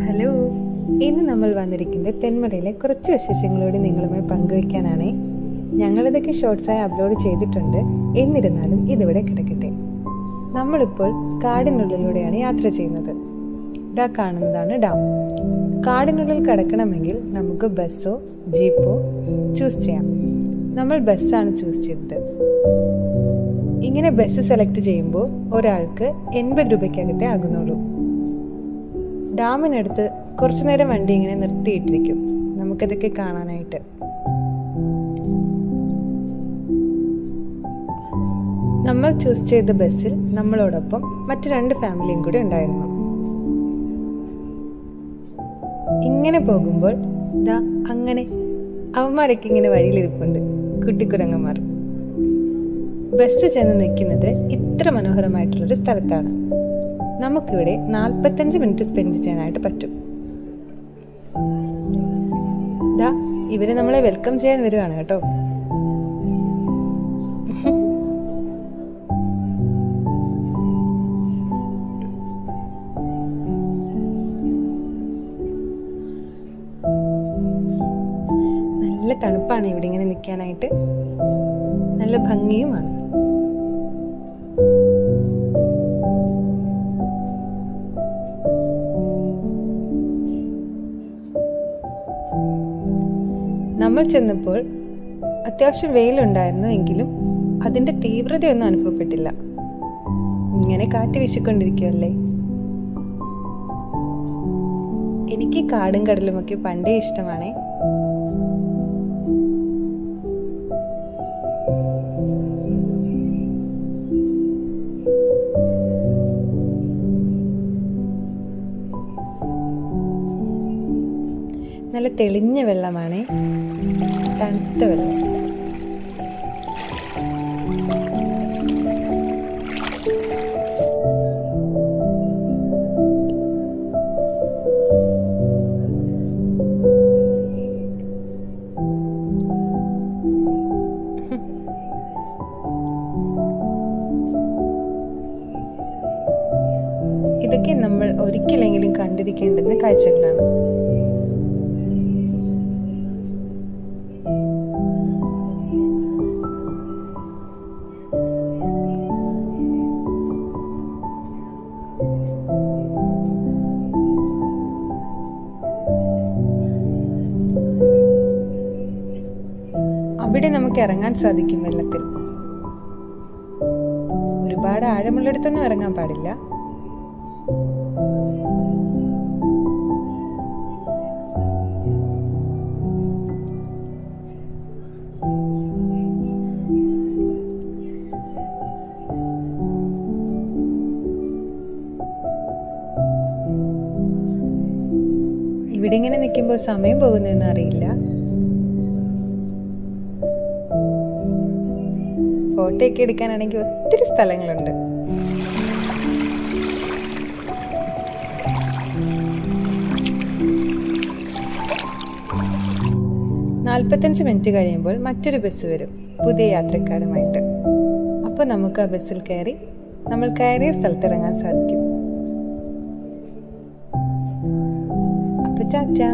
Hello, ഇന്ന് നമ്മൾ വന്നിരിക്കുന്നത് തെന്മലയിലെ കുറച്ച് വിശേഷങ്ങളോട് നിങ്ങളുമായി പങ്കുവയ്ക്കാനാണേ. ഞങ്ങളിതൊക്കെ ഷോർട്സായി അപ്ലോഡ് ചെയ്തിട്ടുണ്ട്. എന്നിരുന്നാലും ഇതിവിടെ കിടക്കട്ടെ. നമ്മളിപ്പോൾ കാടിനുള്ളിലൂടെയാണ് യാത്ര ചെയ്യുന്നത്. ഇതാ കാണുന്നതാണ് ഡാം. കാടിനുള്ളിൽ കടക്കണമെങ്കിൽ നമുക്ക് ബസ്സോ ജീപ്പോ ചൂസ് ചെയ്യാം. നമ്മൾ ബസ്സാണ് ചൂസ് ചെയ്തത്. ഇങ്ങനെ ബസ് സെലക്ട് ചെയ്യുമ്പോൾ ഒരാൾക്ക് 80 രൂപയ്ക്കകത്തേ ആകുന്നുള്ളൂ. ഡാമിനടുത്ത് കുറച്ചു നേരം വണ്ടി ഇങ്ങനെ നിർത്തിയിട്ടിരിക്കും നമുക്കതൊക്കെ കാണാനായിട്ട്. നമ്മൾ ചൂസ് ചെയ്ത ബസ്സിൽ നമ്മളോടൊപ്പം മറ്റു 2 ഫാമിലിയും കൂടി ഉണ്ടായിരുന്നു. ഇങ്ങനെ പോകുമ്പോൾ ദാ അങ്ങനെ അവന്മാരൊക്കെ ഇങ്ങനെ വഴിയിലിരിപ്പുണ്ട്, കുട്ടിക്കുരങ്ങന്മാർ. ബസ് ചെന്ന് നിൽക്കുന്നത് ഇത്ര മനോഹരമായിട്ടുള്ളൊരു സ്ഥലത്താണ്. നമുക്കിവിടെ 45 മിനിറ്റ് സ്പെൻഡ് ചെയ്യാനായിട്ട് പറ്റും. ദാ ഇവര് നമ്മളെ വെൽക്കം ചെയ്യാൻ വരുവാണ് കേട്ടോ. നല്ല തണുപ്പാണ് ഇവിടെ ഇങ്ങനെ നിൽക്കാനായിട്ട്, നല്ല ഭംഗിയുമാണ്. നമ്മൾ ചെന്നപ്പോൾ അത്യാവശ്യം വെയിലുണ്ടായിരുന്നു, എങ്കിലും അതിന്റെ തീവ്രതയൊന്നും അനുഭവപ്പെട്ടില്ല. ഇങ്ങനെ കാറ്റ് വീശിക്കൊണ്ടിരിക്കുകയല്ലേ. എനിക്ക് കാടും കടലുമൊക്കെ പണ്ടേ ഇഷ്ടമാണേ. നല്ല തെളിഞ്ഞ വെള്ളമാണ്, തണുത്ത വെള്ളം. ഇതൊക്കെ നമ്മൾ ഒരിക്കലെങ്കിലും കണ്ടിരിക്കേണ്ടുന്ന കാഴ്ചകളാണ്. അവിടെ നമുക്ക് ഇറങ്ങാൻ സാധിക്കും വെള്ളത്തിൽ. ഒരുപാട് ആഴമുള്ളിടത്തൊന്നും ഇറങ്ങാൻ പാടില്ല. ഇവിടെ ഇങ്ങനെ നിൽക്കുമ്പോൾ സമയം പോകുന്നതെന്ന് അറിയില്ല. ഫോട്ടോ ഒക്കെ എടുക്കാനാണെങ്കിൽ ഒത്തിരി സ്ഥലങ്ങളുണ്ട്. നാൽപ്പത്തഞ്ച് മിനിറ്റ് കഴിയുമ്പോൾ മറ്റൊരു ബസ് വരും പുതിയ യാത്രക്കാരുമായിട്ട്. അപ്പോൾ നമുക്ക് ആ ബസ്സിൽ കയറി നമ്മൾ കയറിയ സ്ഥലത്ത് ഇറങ്ങാൻ സാധിക്കും. അപ്പോൾ ചാച്ചാ.